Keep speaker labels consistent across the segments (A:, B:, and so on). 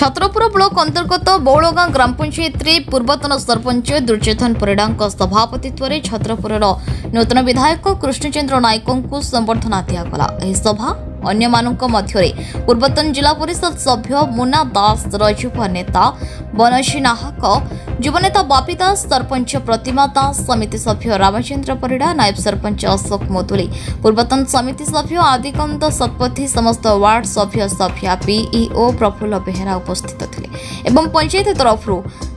A: Chhatrapur block अंतर्गत बौलगां ग्राम पंचायत पूर्वतन सरपंच दुर्योधन परिड़ा सभापतित्व में छत्रपुर नूतन विधायक कृष्णचंद्र नायक को संबर्धना दिगला। सभा अन्य पूर्वतन जिला परिषद सभ्य मुन्ना दास, रजुव नेता बनशी नाहक, युवनेता बापी दास, सरपंच प्रतिमा दास, समिति सभ्य रामचंद्र परिड़ा, नायब सरपंच अशोक मोदुली, पूर्वतन समिति सभ्य आदिकांत शतपथी, समस्त वार्ड सभ्य सभ्या पीईओ प्रफुल्ल बेहेरा उपस्थित थे एवं पंचायत तरफ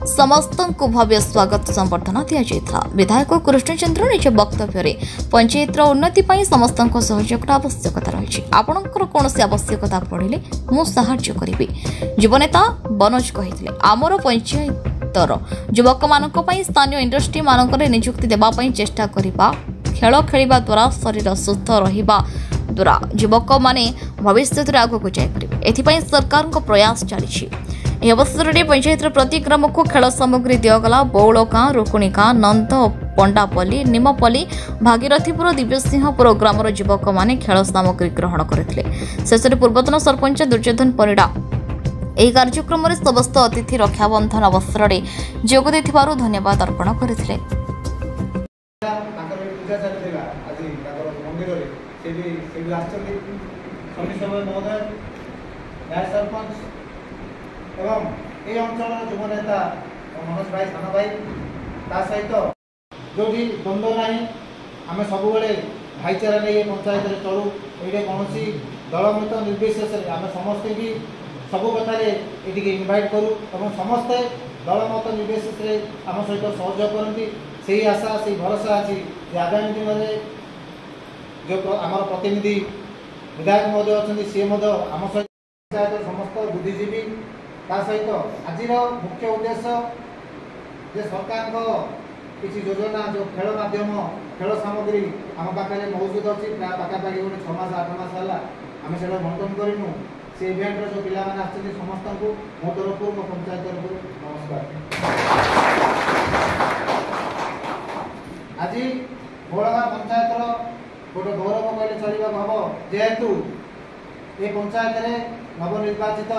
A: समस्त भव्य स्वागत संबर्धना दिया। विधायक कृष्णचंद्र निज वक्तव्य पंचायत उन्नति समस्त सहयोग आवश्यकता रही। आपणकर कौन आवश्यकता पड़े मु साहाय्य करी। युवनेता बनोज कही आमर पंचायतर युवक मानक स्थानीय इंडस्ट्री मानक नियुक्ति देवाई चेष्टा करवा, खेल खेलिबा द्वारा शरीर सुस्थ रहिबा द्वारा युवक माने भविष्य में आगक जापर एथिपाई सरकार प्रयास चली। अवसर में पंचायत प्रति ग्राम को खेल सामग्री दिगला। बौलगां, रुकुणीगां, नंद पंडापल्ली, निमपल्ली, भागीरथीपुर, दिव्यसिंहपुर ग्रामर युवक माने खेल सामग्री ग्रहण करथिले। शेष में पूर्वतन सरपंच दुर्योधन परिड़ा ଏହି କାର୍ଯ୍ୟକ୍ରମରେ ସମସ୍ତ ଅତିଥି ରକ୍ଷାବନ୍ଧନ ଅବସରରେ ଯୋଗ ଦେଇଥିବାରୁ ଧନ୍ୟବାଦ ଅର୍ପଣ କରିଥିଲେ।
B: एवं ये अंचल युव नेता मनोज भाई सान भाई सहित जो द्वंद्व ना आम सब भाईचारा नहीं पंचायत चलू। ये कौन दलमत निर्विशेष आम समस्ते भी सब कथार ये इनभाइट करूँ और समस्ते दलमत निर्विशेष आम सहित सहयोग करती। से आशा से भरोसा अच्छी आगामी दिन में जो आम प्रतिनिधि विधायक महोदय अच्छा सी आम सहित पंचायत समस्त बुद्धिजीवी सहित आज मुख्य उद्देश्य जे सरकार किसी योजना जो खेल माध्यम खेल सामग्री आम पाखे मौजूद अच्छी प्राय पाखापाखि गोटे 6 मास 8 मास है आम से बंटन करूँ। से इवेंट जो पिला समस्त को मो तरफ मो पंचायत तरफ नमस्कार। आज बौलगां पंचायत गोटे गौरव कहले चलवा हम जेहेतु ये पंचायत नवनिर्वाचित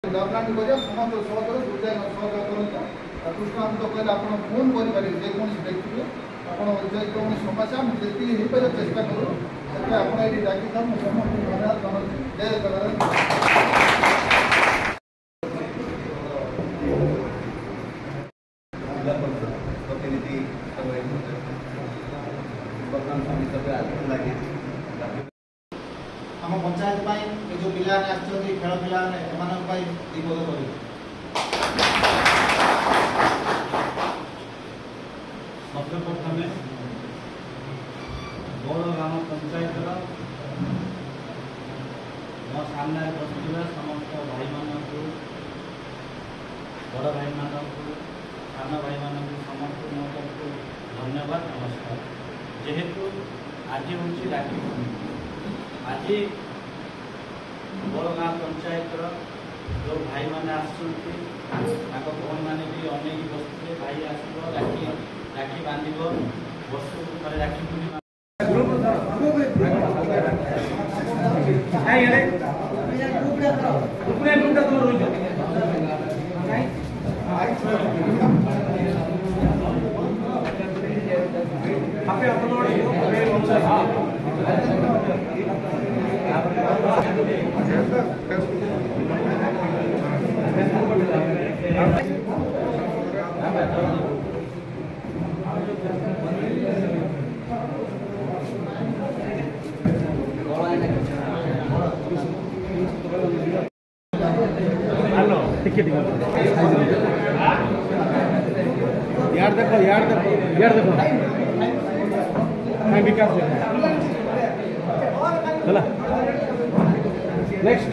C: डेवलपमेंट करिया समस्त सहयोग सहयोग करता कृष्ण तो कहले आप फोन करेंगे जेको व्यक्ति आप कौन समस्या मुझे हो पारे चेष्टा करूँ आप डाकी था समस्त जय जगन्नाथ। प्रतिनिधि
B: आम पंचायत जो पिला खेल पिला दीपद कर
D: सर्वप्रथम बौलगां पंचायत मो सामने बसुवा समस्त भाई मानक बड़ भाई मानक सान भाई मानक समस्त मो तरफ धन्यवाद नमस्कार। जेहेतु आज हूँ राखी पूर्णिमा, आज बौलगां पंचायत जो भाई मैंने आसुँच भौन मैंने भी अनेक बसते भाई आसो राखी बांध वर्ष थे राखी पूर्णिमा यार देखो मैं विकास चला नेक्स्ट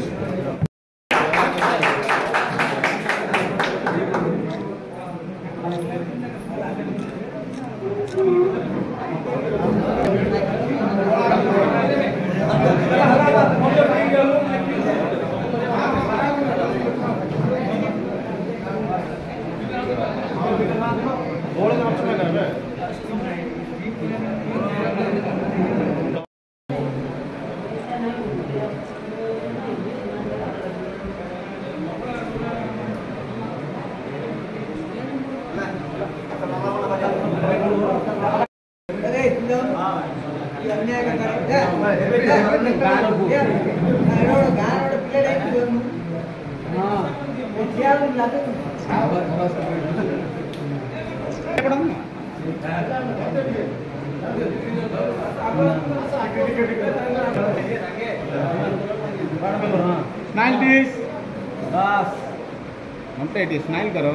E: स्माइल प्लीज बस ममता इट स्माइल करो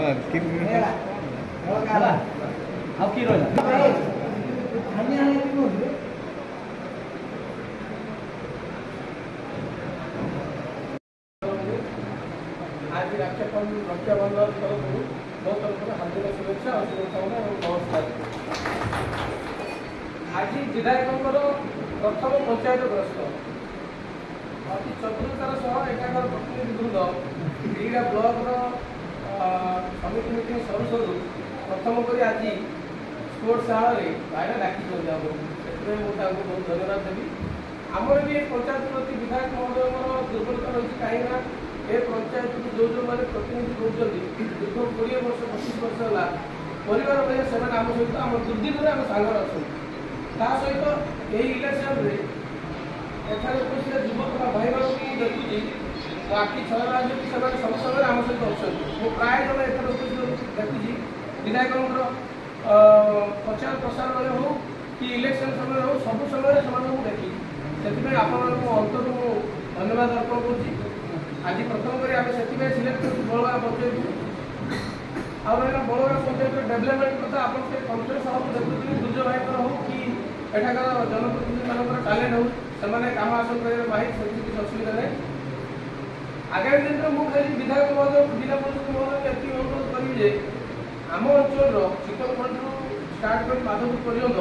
E: अब की रोज
C: आज रक्षाबंधन तरफ बहुत तरफ हार्दिक शुभेच्छा और शुभकामना और नमस्कार। आज विधायकों प्रथम पंचायत ग्रस्त अति चतुरतार सह एकागर प्रतिनिधि वृंद दीटा ब्लकर समिति मीटिंग सरू सरू प्रथम कर आज स्पोर्ट्स हाल में भाईरा डाकी से मुझे बहुत धन्यवाद देवी। आमर भी पंचायत प्रति विधायक महोदय दुर्बलता रही कहीं ए पंचायत को जो जो मैंने प्रतिनिधि रोचते दीर्घ 20 वर्ष 25 वर्ष है परिवार भाई से आम सहित आम दुर्दिन आम सांगर अच्छा सहित यही इलेक्शन एठार उपस्थित युवक भाई मैं देखुची आखि छल आज सब समय आम सहित अच्छा मो प्राय जन एठार उपस्थित देखुची विधायकों प्रचार प्रसार बेले हो कि इलेक्शन समय हो सब समय से देखी से आप अंतर धन्यवाद अर्पण कर आज प्रथम कर आम से सिलेक्ट कर बड़गा पंचायत और बड़गा पंचायत डेभलपमेंट कथा आप कन्फ्रेन्स हल देखुए दुर्ज भाई हो कि एठाकर जनप्रतिनिधि मान टैलेंट हो से कम हासिल कर माहिर से किसी असुविधा नहीं। आगामी दिन में मुझे विधायक महोदय जिला परिषद महोदय ये अनुरोध करी जे आम अंचल शीतलखंड स्टार्ट कर माधवपुर पर्यंत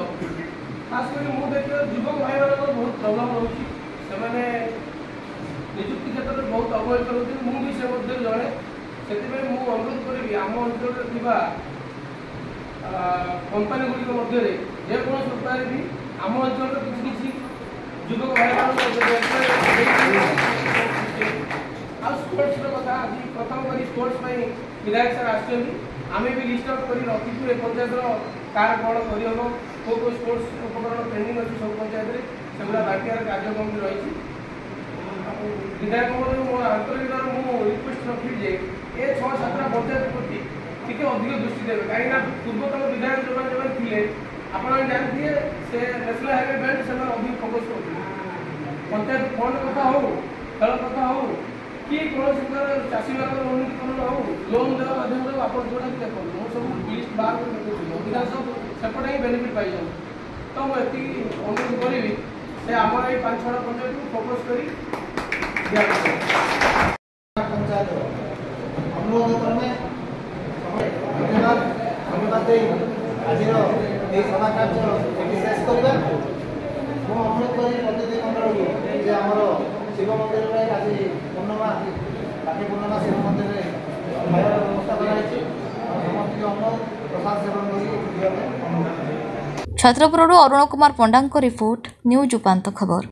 C: खास कर मुझे देखिए युवक भाई मान बहुत प्रॉब्लम रोचे से निजुक्ति क्षेत्र में बहुत अवहेलित होती मुझे से जड़े से अनुरोध करी आम अंचल कंपानी गुड़िक मध्य जेको उपाय भी आम अंचल किसी युवक भाई आ स्पोर्ट्स कथा आज प्रथम कर स्पोर्ट्स विधायक सर आम भी लिस्ट आउट कर रखी ए पंचायत कार कौन करहब कौ स्पोर्ट्स उपकरण ट्रेनिंग अच्छी सब पंचायत से बांटार कार्यक्रम रही विधायक महोदय मो आंतरिक रिक्वेस्ट रखी जे ए 6-7 पंचायत प्रति टी अधिक दृष्टि देवे कहीं पूर्वतन विधायक जो थे आप जानते से नेशनल हाईवे बैंक से अधिक फोकस कर पंचायत फंड कथा हो खेल कथा हो कि कौन प्रकार चाषी मान उन्नतिकरण हो लोन देवा माध्यम आप जोड़ा भी देखो मुझे सब लिस्ट बाहर कर अधिकांश सेपटे ही बेनिफिट पाई जाऊँ तो मुझे अनुरोध करी से आम ये 5-6 पंचायत को फोकस करी
B: पंचायत अनुरोध क्रमे धन्यवाद दे आज सभा कार्य शेष करवा मुझे अनुरोध करी प्रतिनिधि मंडल जे आम शिव मंदिर में आज पूर्णिमा राखी पूर्णिमा शिव मंदिर में खाइबार व्यवस्था कराई समस्त अनुरोध प्रसाद सेवन कर
A: छत्रपुर अरुण कुमार पंडा रिपोर्ट न्यूज उपांत खबर।